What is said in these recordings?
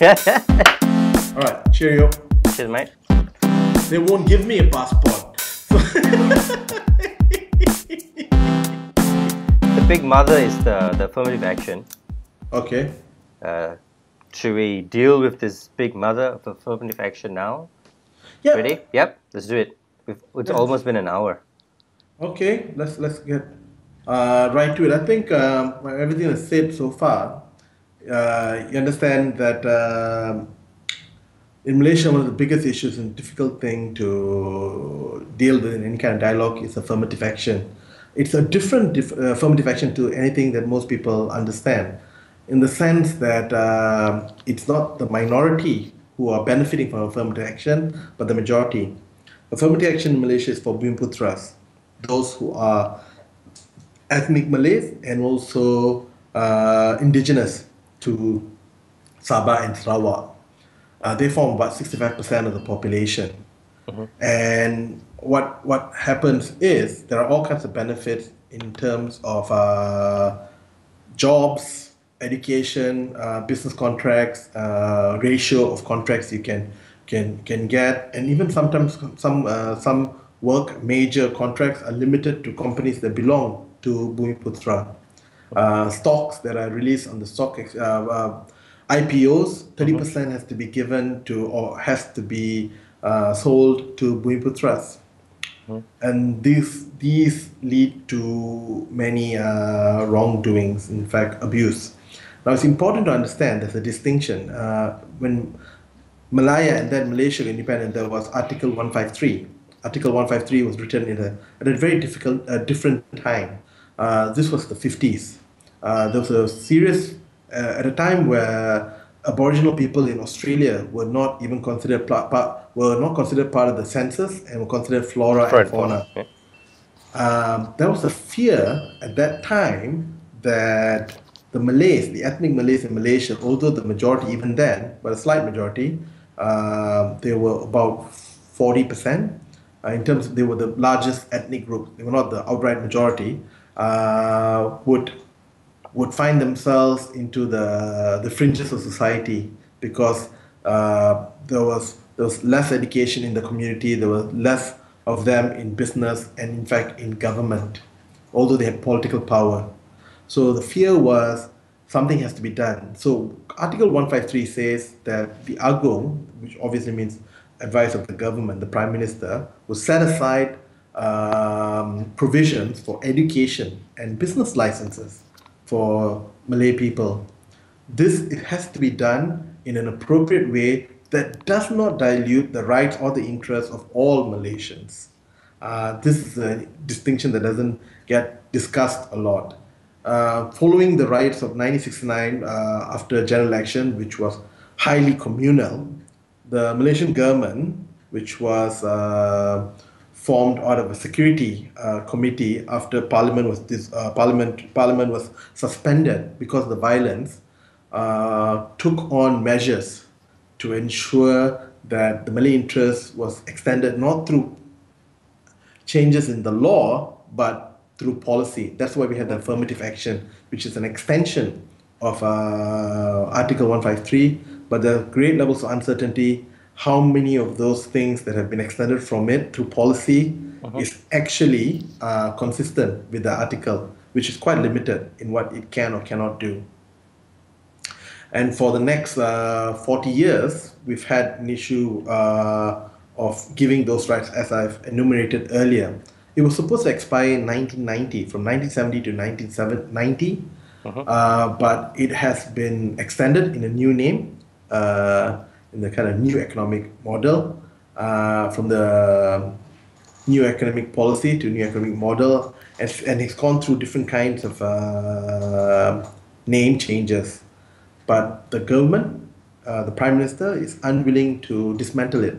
Alright, cheerio. Cheers, mate. They won't give me a passport. The big mother is the affirmative action. Okay. Should we deal with this big mother of affirmative action now? Yeah. Ready? Yep, let's do it. It's almost been an hour. Okay, let's get right to it. I think everything that's said so far, you understand that in Malaysia, one of the biggest issues and difficult thing to deal with in any kind of dialogue is affirmative action. It's a different affirmative action to anything that most people understand, in the sense that it's not the minority who are benefiting from affirmative action, but the majority. Affirmative action in Malaysia is for Bumiputras, those who are ethnic Malays and also indigenous to Sabah and Sarawak. They form about 65% of the population. And what happens is there are all kinds of benefits in terms of jobs, education, business contracts, ratio of contracts you can get, and even sometimes some work major contracts are limited to companies that belong to Bumiputra. Stocks that are released on the IPOs, 30% has to be given to or has to be sold to Bumiputras. And these lead to many wrongdoings, in fact, abuse. Now, it's important to understand there's a distinction. When Malaya and then Malaysia were independent, there was Article 153. Article 153 was written at a very different time. This was the 50s. There was a serious, at a time where Aboriginal people in Australia were not even considered part of the census and were considered flora and fauna. There was a fear at that time that the Malays, the ethnic Malays in Malaysia, although the majority even then, but a slight majority, they were about 40%. In terms of, they were the largest ethnic group. They were not the outright majority. Would find themselves into the fringes of society because there was less education in the community. There was less of them in business and in fact in government, although they had political power. So the fear was something has to be done. So Article 153 says that the Agong, which obviously means advice of the government, the Prime Minister, will set aside provisions for education and business licenses for Malay people. It has to be done in an appropriate way that does not dilute the rights or the interests of all Malaysians. This is a distinction that doesn't get discussed a lot. Following the riots of 1969, after a general election, which was highly communal, the Malaysian government, which was formed out of a security committee after Parliament was suspended because of the violence, took on measures to ensure that the Malay interest was extended not through changes in the law but through policy. That's why we had the affirmative action, which is an extension of Article 153, but there are great levels of uncertainty. How many of those things that have been extended from it through policy is actually consistent with the article, which is quite limited in what it can or cannot do. And for the next 40 years, we've had an issue of giving those rights, as I've enumerated earlier. It was supposed to expire in 1990, from 1970 to 1990, but it has been extended in a new name, in the kind of new economic model, from the new economic policy to new economic model, and it's gone through different kinds of name changes. But the government, the Prime Minister, is unwilling to dismantle it.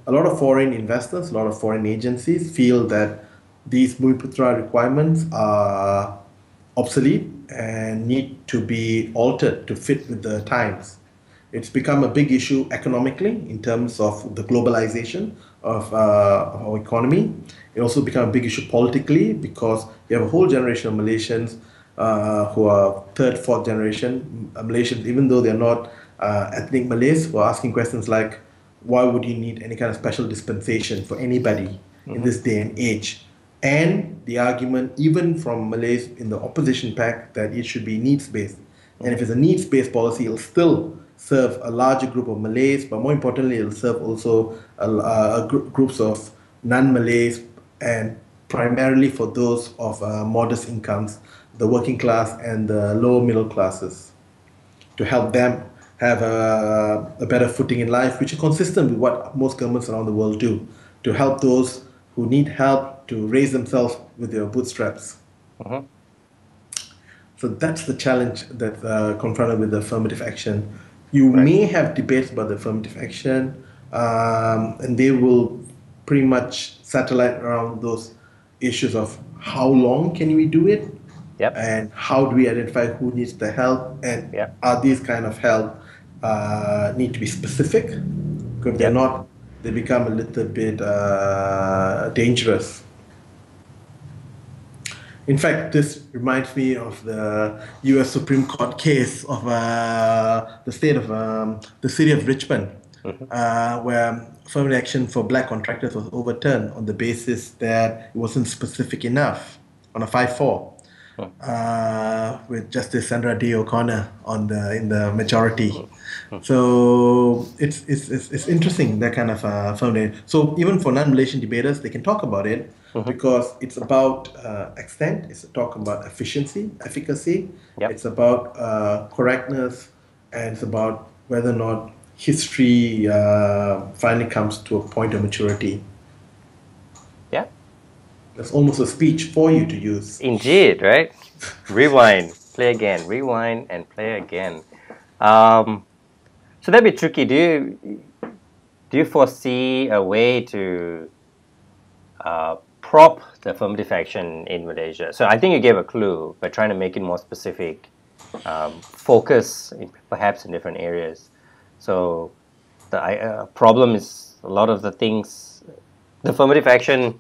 A lot of foreign investors, a lot of foreign agencies feel that these Bumiputera requirements are obsolete and need to be altered to fit with the times. It's become a big issue economically in terms of the globalization of our economy. It also become a big issue politically because you have a whole generation of Malaysians who are third, fourth generation Malaysians, even though they're not ethnic Malays were asking questions like, why would you need any kind of special dispensation for anybody in this day and age? And the argument, even from Malays in the opposition pack, that it should be needs-based. And if it's a needs-based policy, it'll still serve a larger group of Malays, but more importantly, it'll serve also groups of non-Malays, and primarily for those of modest incomes, the working class and the lower middle classes, to help them have a better footing in life, which is consistent with what most governments around the world do, to help those who need help to raise themselves with their bootstraps. Mm-hmm. So that's the challenge that confronted with the affirmative action. You Right. may have debates about the affirmative action, and they will pretty much satellite around those issues of how long can we do it, Yep. and how do we identify who needs the help, and Yep. are these kind of help need to be specific? Because if they're Yep. not, they become a little bit dangerous. In fact, this reminds me of the U.S. Supreme Court case of the city of Richmond, where affirmative action for black contractors was overturned on the basis that it wasn't specific enough on a 5-4, with Justice Sandra Day O'Connor in the majority. So it's interesting, that kind of affirmative. So even for non-Malaysian debaters, they can talk about it because it's about extent, it's talk about efficiency, efficacy, Yep. it's about correctness, and it's about whether or not history finally comes to a point of maturity. Yeah. That's almost a speech for you to use. Indeed, right? Rewind, play again, rewind and play again. So that'd be tricky. Do you foresee a way to prop the affirmative action in Malaysia? So I think you gave a clue by trying to make it more specific, focus perhaps in different areas. So the problem is a lot of the things, the affirmative action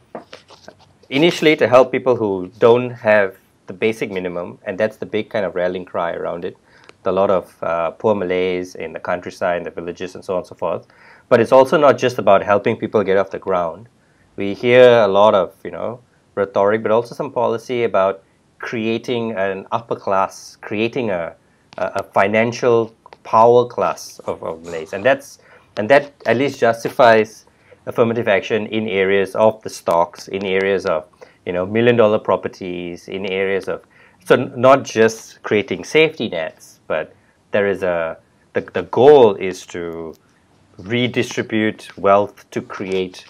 initially to help people who don't have the basic minimum, and that's the big kind of rallying cry around it. A lot of poor Malays in the countryside, in the villages, and so on and so forth. But it's also not just about helping people get off the ground. We hear a lot of, rhetoric, but also some policy about creating an upper class, creating a financial power class of Malays, and that at least justifies affirmative action in areas of the stocks, in areas of million-dollar properties, in areas of, so not just creating safety nets, but there is the goal is to redistribute wealth to create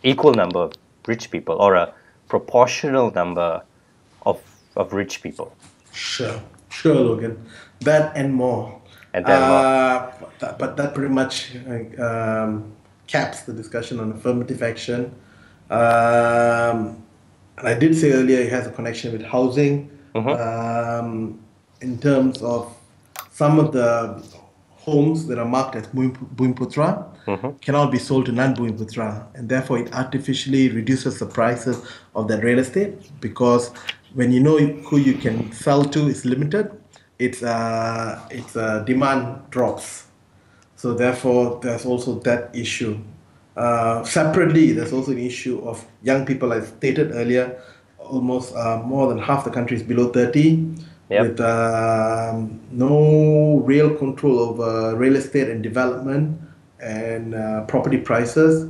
equal number of rich people, or a proportional number of rich people. Sure, Logan. That and more. And then more. But that pretty much caps the discussion on affirmative action. And I did say earlier it has a connection with housing, in terms of some of the homes that are marked as Bumiputera cannot be sold to non-Bumiputera, and therefore it artificially reduces the prices of that real estate, because when you know who you can sell to is limited, its demand drops. So therefore, there's also that issue. Separately, there's also an issue of young people, as stated earlier. Almost more than half the country is below 30, Yep. with no real control over real estate and development and property prices.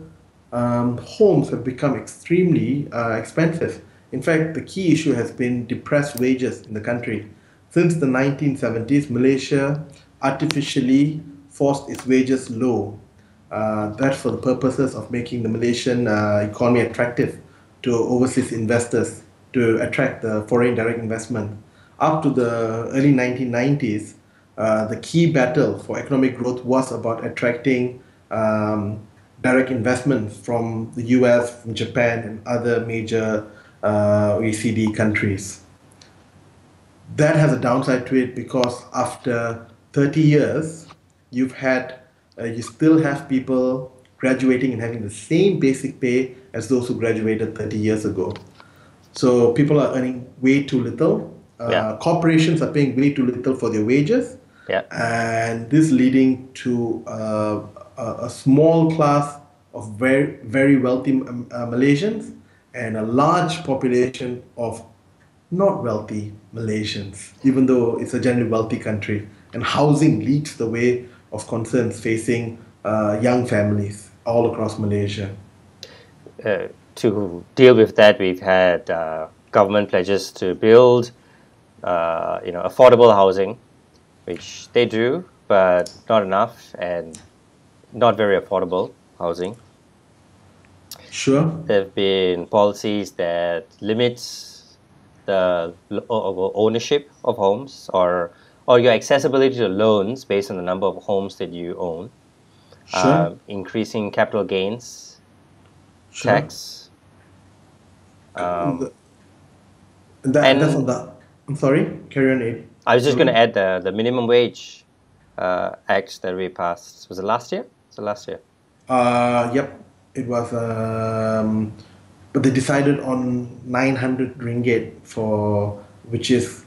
Homes have become extremely expensive. In fact, the key issue has been depressed wages in the country. Since the 1970s, Malaysia artificially forced its wages low. That's for the purposes of making the Malaysian economy attractive to overseas investors, to attract the foreign direct investment. Up to the early 1990s, the key battle for economic growth was about attracting direct investment from the US, from Japan, and other major OECD countries. That has a downside to it, because after 30 years, you still have people graduating and having the same basic pay as those who graduated 30 years ago. So people are earning way too little. Yeah. Corporations are paying way too little for their wages. Yeah. and this leading to a small class of very wealthy Malaysians and a large population of not wealthy Malaysians, even though it's a generally wealthy country. And housing leads the way of concerns facing young families all across Malaysia. To deal with that, we've had government pledges to build, affordable housing, which they do, but not enough and not very affordable housing. Sure. There have been policies that limits the ownership of homes or your accessibility to loans based on the number of homes that you own. Sure. Increasing capital gains Sure. tax. Um, That's on and the. I'm sorry. Carry on, Abe. I was just going to Sorry. add the minimum wage act that we passed. Was it last year? Was it last year? Yep. It was. But they decided on 900 ringgit for which is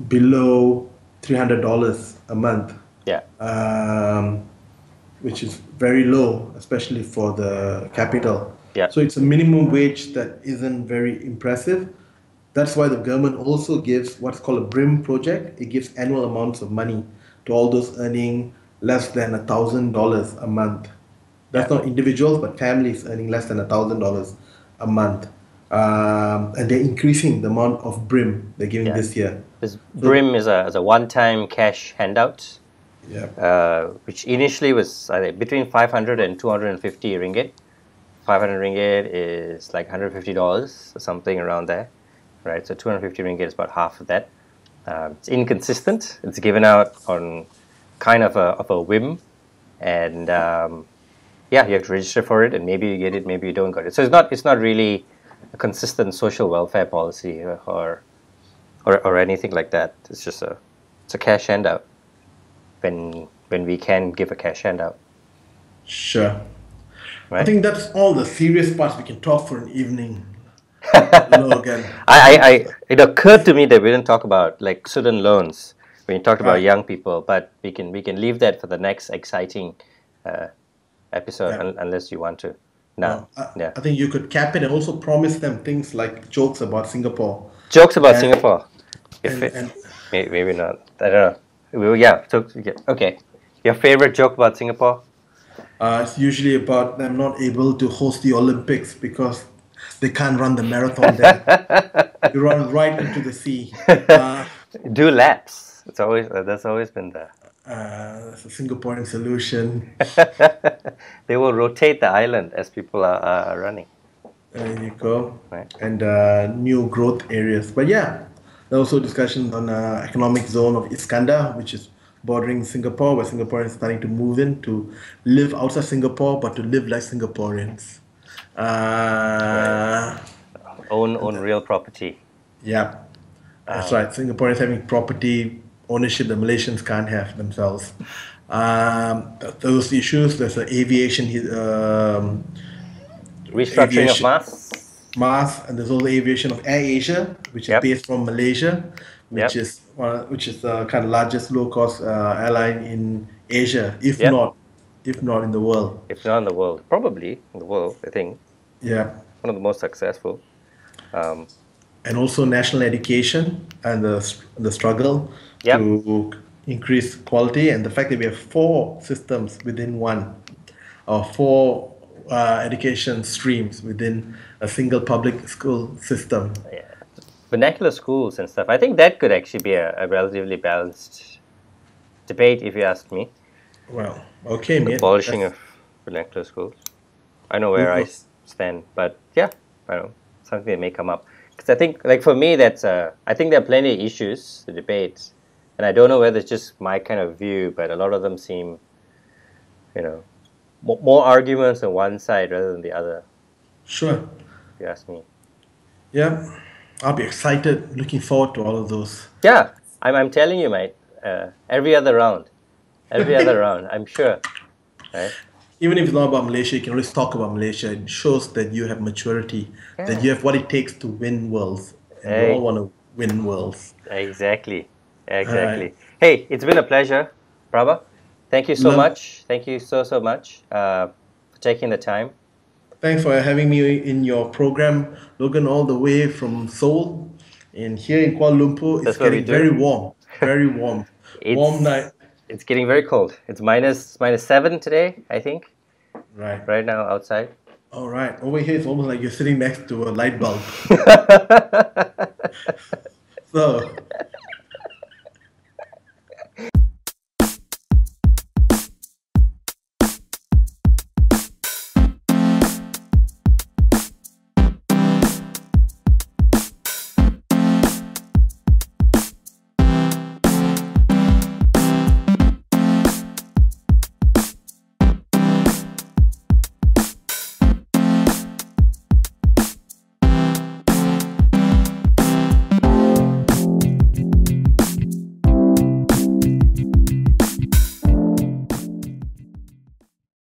below $300 a month, Yeah. um, which is very low, especially for the capital. Yeah. So it's a minimum wage that isn't very impressive. That's why the government also gives what's called a BRIM project. It gives annual amounts of money to all those earning less than $1,000 a month. Yeah. That's not individuals, but families earning less than $1,000 a month. And they're increasing the amount of BRIM they're giving Yeah. this year. This So, BRIM is a one-time cash handout, yeah. which initially was I think, between 500 and 250 ringgit. 500 ringgit is like $150 or something around there, right? So 250 ringgit is about half of that. It's inconsistent. It's given out on kind of a whim, and yeah, you have to register for it, and maybe you get it, maybe you don't get it. So it's not really a consistent social welfare policy or anything like that. It's just it's a cash handout when we can give a cash handout, Sure. I right? think that's all the serious parts we can talk for an evening, Logan. It occurred to me that we didn't talk about like student loans when you talked about Right. young people, but we can leave that for the next exciting uh, episode Yeah. unless you want to. No, Well, I, yeah. I think you could cap it and also promise them things like jokes about Singapore. Jokes about And Singapore. If and it, and maybe not. I don't know. Yeah. So, yeah. Okay. Your favorite joke about Singapore? it's usually about them not able to host the Olympics because they can't run the marathon there. You run right into the sea. Do laps. It's always that's always been there. It's a Singaporean solution. They will rotate the island as people are running, There you go. right? And new growth areas. But yeah, there are also discussions on economic zone of Iskandar, which is bordering Singapore, where Singaporeans are starting to move in to live outside Singapore, but to live like Singaporeans. Right. Uh, Own real property. yeah, that's Um, right. Singaporeans having property ownership that Malaysians can't have themselves. Those issues. There's an Restructuring of aviation mass. Mars, and there's also aviation of Air Asia, which is Yep. based from Malaysia, Yep. which is the kind of largest low cost airline in Asia, Yep. if not in the world. If not in the world, probably in the world. I think Yeah, one of the most successful. Um, and also national education and the struggle yep. to increase quality, and the fact that we have four systems within one, or four education streams within a single public school system. Yeah. Vernacular schools and stuff. I think that could actually be a relatively balanced debate, if you ask me. Well, okay, The mate. abolishing of vernacular schools. I know where I We'll- stand, but yeah, I don't know, something that may come up. Because I think, like for me, I think there are plenty of issues to debate, and I don't know whether it's just my kind of view, but a lot of them seem, more arguments on one side rather than the other, Sure. if you ask me. Yeah, I'll be excited, looking forward to all of those. Yeah, I'm telling you, mate, every other round, I'm sure, right? Even if it's not about Malaysia, you can always talk about Malaysia. It shows that you have maturity, that Yeah. you have what it takes to win worlds. And we all Hey, want to win worlds. exactly, All right. exactly. Hey, it's been a pleasure. Prabha, thank you so Love. much. Thank you so much for taking the time. Thanks for having me in your program, Logan, all the way from Seoul. And here in Kuala Lumpur, it's That's what we getting do. very warm. Very warm. Warm night. It's getting very cold. It's minus 7 today, I think, Right. right now outside. All right. Over here, it's almost like you're sitting next to a light bulb. So,